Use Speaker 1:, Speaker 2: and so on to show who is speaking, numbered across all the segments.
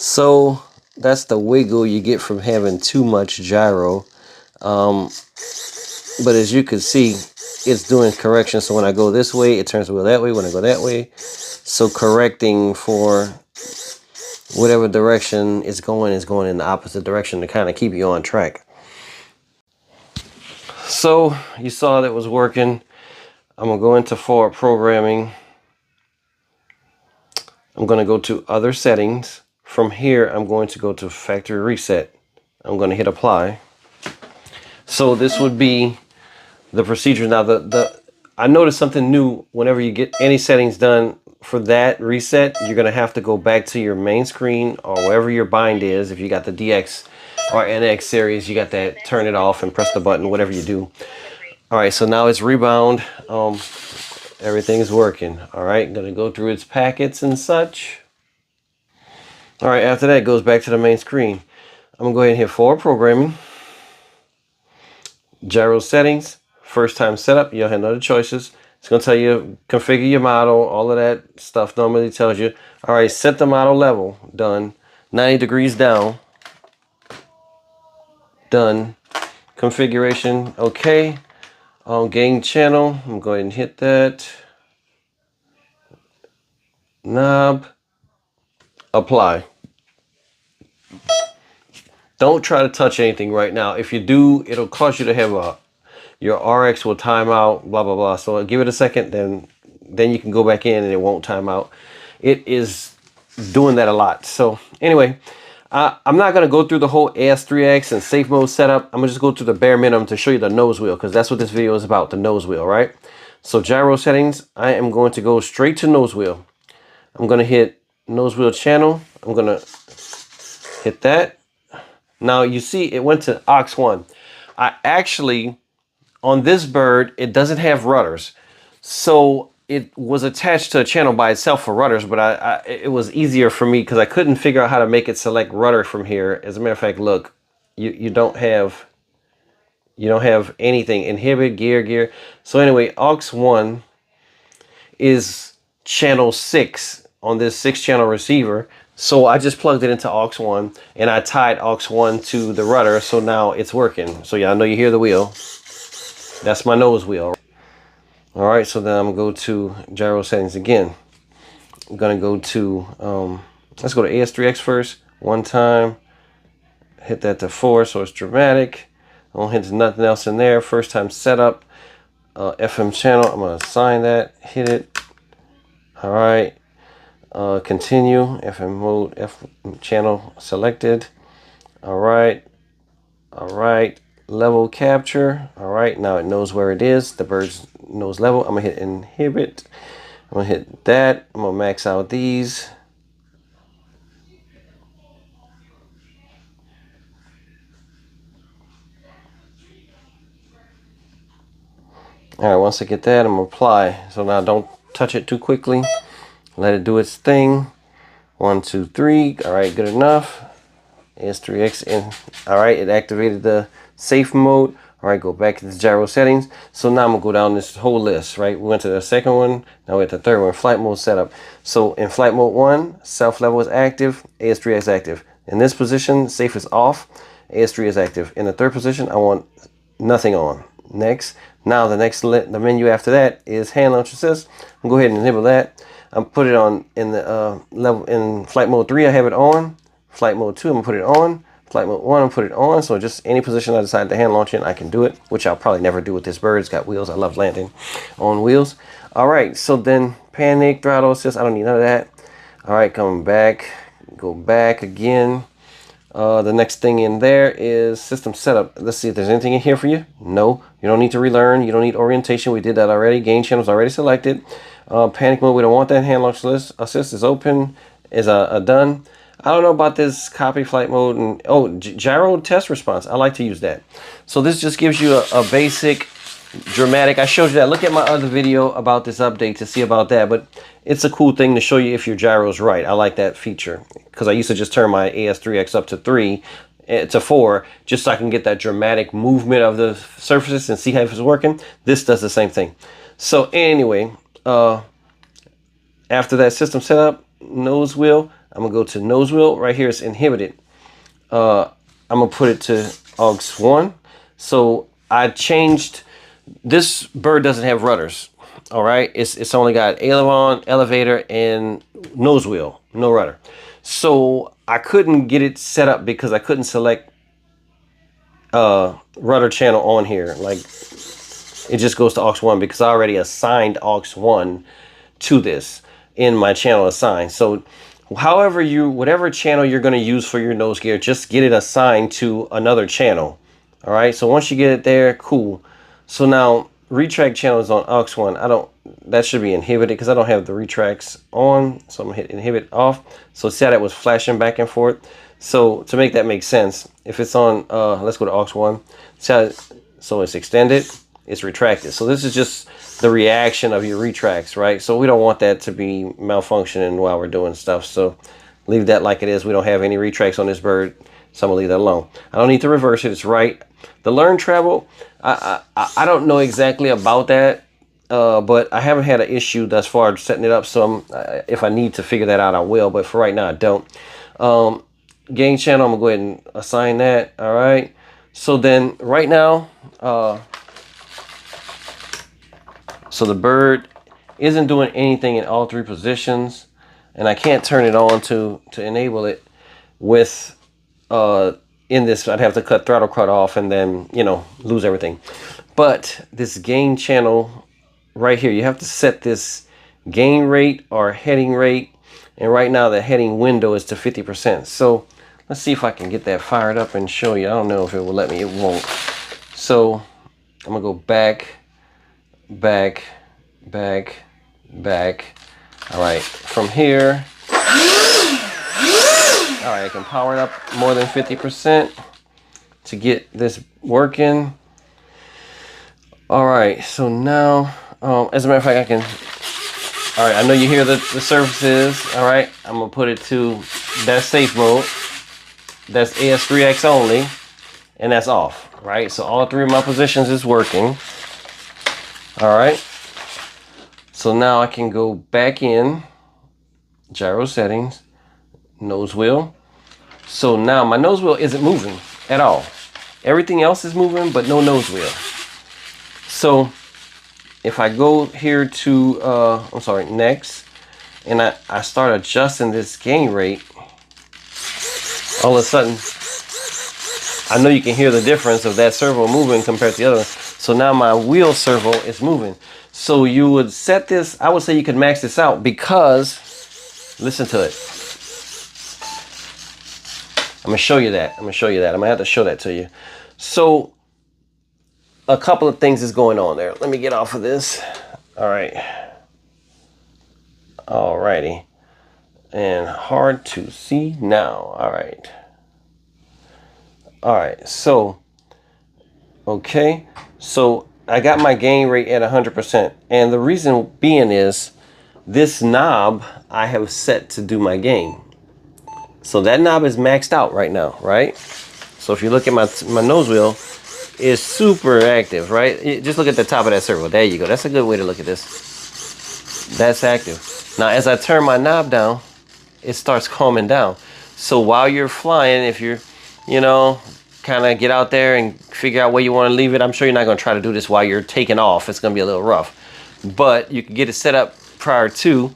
Speaker 1: So that's the wiggle you get from having too much gyro. But as you can see, it's doing correction. So when I go this way, it turns the wheel that way. When I go that way, so correcting for whatever direction it's going is going in the opposite direction to kind of keep you on track. So you saw that was working. I'm gonna go into forward programming. I'm gonna go to other settings. From here, I'm going to go to factory reset. I'm gonna hit apply. So this would be the procedure. Now I noticed something new. Whenever you get any settings done for that reset, you're gonna have to go back to your main screen or wherever your bind is. If you got the DX or NX series, you got that, turn it off and press the button, whatever you do. All right, so now it's rebound. Everything is working. All right, gonna go through its packets and such. All right, after that, it goes back to the main screen. I'm gonna go ahead and hit forward programming. Gyro settings, first time setup, you'll have other choices. It's gonna tell you configure your model, all of that stuff normally tells you. All right, set the model level, done. 90 degrees down, done. Configuration, okay. Gain channel, I'm going to hit that. Knob, apply. Don't try to touch anything right now. If you do, it'll cause you to have your RX will time out, blah, blah, blah. So give it a second, then you can go back in and it won't time out. It is doing that a lot. So anyway, I'm not going to go through the whole AS3X and safe mode setup. I'm going to just go to the bare minimum to show you the nose wheel, because that's what this video is about, the nose wheel, right? So gyro settings, I am going to go straight to nose wheel. I'm going to hit nose wheel channel. I'm going to hit that. Now you see it went to aux1. I actually, on this bird, it doesn't have rudders. So it was attached to a channel by itself for rudders, but it was easier for me because I couldn't figure out how to make it select rudder from here. As a matter of fact, look, you don't have anything, inhibit, gear. So anyway, aux1 is channel 6 on this 6-channel receiver. So I just plugged it into aux1 and I tied aux1 to the rudder. So now it's working. So yeah, I know you hear the wheel. That's my nose wheel. All right, so then I'm gonna go to gyro settings again. I'm gonna go to, let's go to AS3X first. One time, hit that to 4 so it's dramatic. I don't hit nothing else in there. First time setup, FM channel, I'm gonna assign that, hit it. All right. Continue, FM mode, F channel selected. All right, level capture. All right, now it knows where it is, the bird's nose level. I'm gonna hit inhibit. I'm gonna hit that. I'm gonna max out these. All right, once I get that, I'm gonna apply. So now don't touch it too quickly. Let it do its thing. 1, 2, 3. All right, good enough. AS3X in. All right, it activated the safe mode. All right, go back to the gyro settings. So now I'm gonna go down this whole list, right? We went to the second one, now we're at the third one, flight mode setup. So in flight mode 1, self level is active, AS3X active. In this position, safe is off, AS3 is active. In the third position, I want nothing on. Next. Now the menu after that is hand launch assist. I'm gonna go ahead and enable that. I'm put it on in the level in flight mode 3. I have it on. Flight mode 2, I'm gonna put it on. Flight mode 1, I'm gonna put it on. So just any position I decide to hand launch in, I can do it, which I'll probably never do with this bird. It's got wheels. I love landing on wheels. All right, so then panic, throttle assist. I don't need none of that. All right, coming back, go back again. The next thing in there is system setup. Let's see if there's anything in here for you. No, you don't need to relearn. You don't need orientation. We did that already. Gain channels already selected. Panic mode, we don't want that. Hand launch assist is open, is done. I don't know about this copy flight mode and gyro test response. I like to use that. So this just gives you a basic dramatic. I showed you that. Look at my other video about this update to see about that. But it's a cool thing to show you if your gyro's right. I like that feature because I used to just turn my AS3X up to 3 to 4 just so I can get that dramatic movement of the surfaces and see how it's working. This does the same thing. So anyway, after that system setup, nose wheel, I'm gonna go to nose wheel. Right here it's inhibited. I'm gonna put it to aux 1. So I changed, this bird doesn't have rudders. All right, it's only got aileron, elevator, and nose wheel, no rudder. So I couldn't get it set up because I couldn't select rudder channel on here. Like, it just goes to aux 1 because I already assigned aux 1 to this in my channel assigned. So however whatever channel you're going to use for your nose gear, just get it assigned to another channel. All right, so once you get it there, cool. So now retract channel is on aux 1. That should be inhibited because I don't have the retracts on. So I'm gonna hit inhibit off. So see how that was flashing back and forth. So to make that make sense, if it's on, let's go to aux 1. So it's extended, it's retracted. So this is just the reaction of your retracts, right? So we don't want that to be malfunctioning while we're doing stuff. So leave that like it is. We don't have any retracts on this bird, so I'm gonna leave that alone. I don't need to reverse it, it's right. The learn travel, I don't know exactly about that, but I haven't had an issue thus far setting it up. So if I need to figure that out, I will. But for right now, I don't. Gain channel, I'm gonna go ahead and assign that. All right. So then right now, so the bird isn't doing anything in all 3 positions, and I can't turn it on to enable it with in this. I'd have to cut throttle cut off and then, you know, lose everything. But this gain channel right here, you have to set this gain rate or heading rate, and right now the heading window is to 50%. So let's see if I can get that fired up and show you. I don't know if it will let me. It won't. So I'm gonna go back. All right, from here, all right, I can power it up more than 50% to get this working. All right, so now, as a matter of fact, I can, all right, I know you hear the Servos. All right, I'm gonna put it to that safe mode. That's AS3X only, and that's off, right? So all 3 of my positions is working. All right, so now I can go back in gyro settings, nose wheel. So now my nose wheel isn't moving at all. Everything else is moving, but no nose wheel. So if I go here to, I'm sorry, next, and I start adjusting this gain rate, all of a sudden, I know you can hear the difference of that servo moving compared to the other. So now my wheel servo is moving. So you would set this, I would say you could max this out because, listen to it. I'm gonna show you that. I'm gonna have to show that to you. So a couple of things is going on there. Let me get off of this. All right. All righty. And hard to see now. All right. All right, so, okay. So I got my gain rate at 100%. And the reason being is this knob I have set to do my gain. So that knob is maxed out right now, right? So if you look at my nose wheel, it's super active, right? Just look at the top of that servo. There you go. That's a good way to look at this. That's active. Now, as I turn my knob down, it starts calming down. So while you're flying, if you're, you know, kind of get out there and figure out where you want to leave it. I'm sure you're not going to try to do this while you're taking off. It's going to be a little rough. But you can get it set up prior to.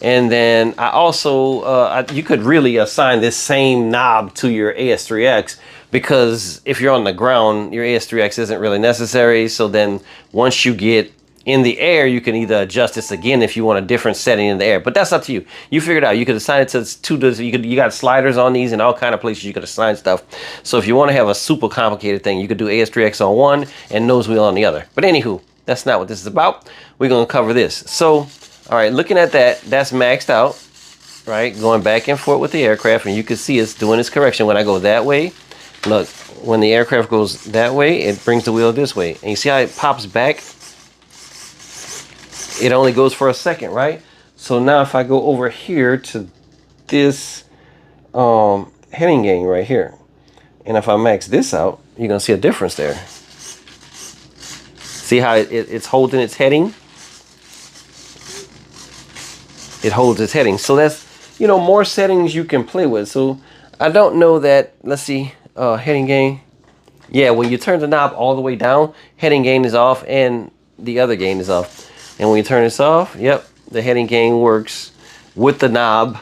Speaker 1: And then I also, you could really assign this same knob to your AS3X, because if you're on the ground, your AS3X isn't really necessary. So then once you get in the air, you can either adjust this again if you want a different setting in the air. But that's up to you. You figure it out. You could assign it to you got sliders on these and all kind of places you could assign stuff. So if you want to have a super complicated thing, you could do AS3X on one and nose wheel on the other. But anywho, that's not what this is about. We're going to cover this. So, all right, looking at that, that's maxed out, right? Going back and forth with the aircraft, and you can see it's doing its correction. When I go that way, look, when the aircraft goes that way, it brings the wheel this way. And you see how it pops back? It only goes for a second, right? So now if I go over here to this heading gain right here, and if I max this out, you're gonna see a difference there. See how it's holding its heading? It holds its heading. So that's, you know, more settings you can play with. So I don't know that, let's see, heading gain. Yeah, when you turn the knob all the way down, heading gain is off and the other gain is off. And when you turn this off, yep, the heading gain works with the knob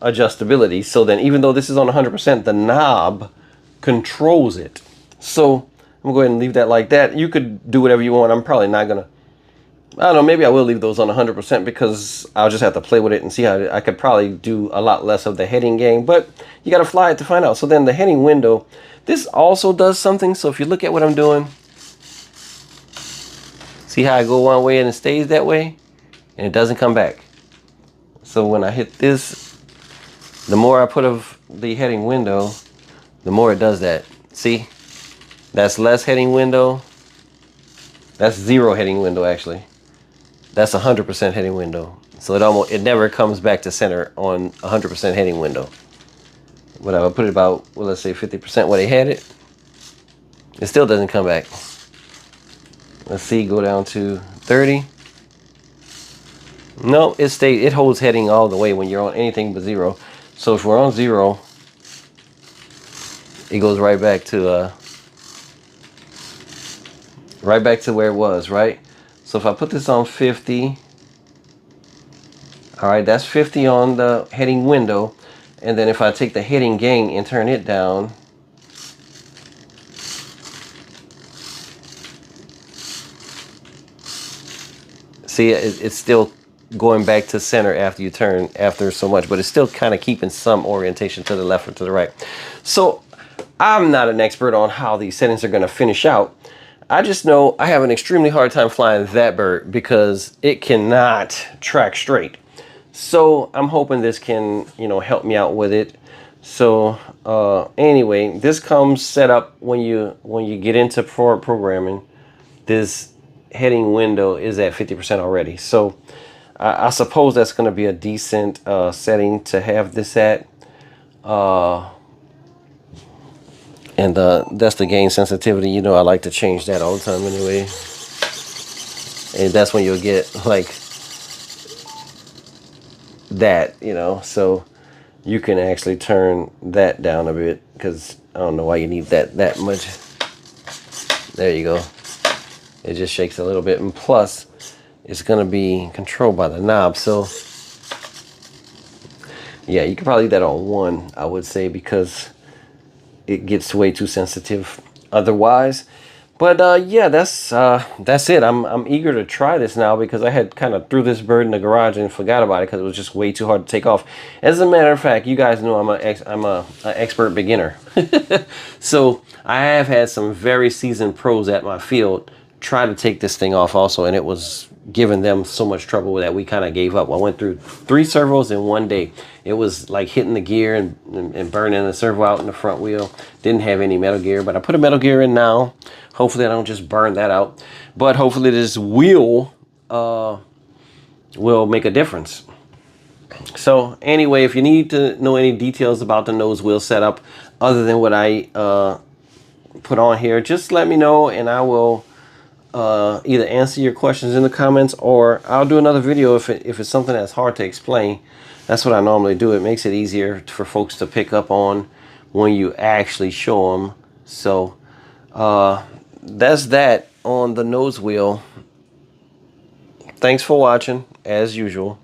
Speaker 1: adjustability. So then even though this is on 100%, the knob controls it. So I'm gonna go ahead and leave that like that. You could do whatever you want. I'm probably not gonna, I don't know, maybe I will leave those on 100% because I'll just have to play with it and see how I could probably do a lot less of the heading gain, but you got to fly it to find out. So then the heading window, this also does something. So if you look at what I'm doing, see how I go one way and it stays that way and it doesn't come back. So when I hit this, the more I put of the heading window, the more it does that. See, that's less heading window. That's 0 heading window actually. That's 100% heading window. So it never comes back to center on 100% heading window. When I would put it about, well, let's say 50% where they had it, it still doesn't come back. Let's see, go down to 30. No, it holds heading all the way when you're on anything but 0. So if we're on 0, it goes right back to where it was, right? So if I put this on 50, all right, that's 50 on the heading window. And then if I take the heading gain and turn it down, see, it's still going back to center after you turn, after so much, but it's still kind of keeping some orientation to the left or to the right. So I'm not an expert on how these settings are going to finish out. I just know I have an extremely hard time flying that bird because it cannot track straight. So I'm hoping this can, you know, help me out with it. So anyway, this comes set up when you get into forward programming. This heading window is at 50% already. So I suppose that's going to be a decent setting to have this at. And that's the gain sensitivity. You know, I like to change that all the time anyway. And that's when you'll get like that, you know. So you can actually turn that down a bit because I don't know why you need that much. There you go. It just shakes a little bit. And plus, it's going to be controlled by the knob. So yeah, you can probably leave that on 1, I would say, because it gets way too sensitive otherwise. But yeah, that's it. I'm eager to try this now because I had kind of threw this bird in the garage and forgot about it because it was just way too hard to take off. As a matter of fact, you guys know I'm an expert beginner. So I have had some very seasoned pros at my field try to take this thing off also, and it was giving them so much trouble that we kind of gave up. I went through 3 servos in one day. It was like hitting the gear and burning the servo out in the front wheel. Didn't have any metal gear, but I put a metal gear in now. Hopefully I don't just burn that out, but hopefully this wheel will make a difference. So anyway, if you need to know any details about the nose wheel setup other than what I put on here, just let me know and I will either answer your questions in the comments, or I'll do another video if it's something that's hard to explain. That's what I normally do. It makes it easier for folks to pick up on when you actually show them. So that's that on the nose wheel. Thanks for watching as usual.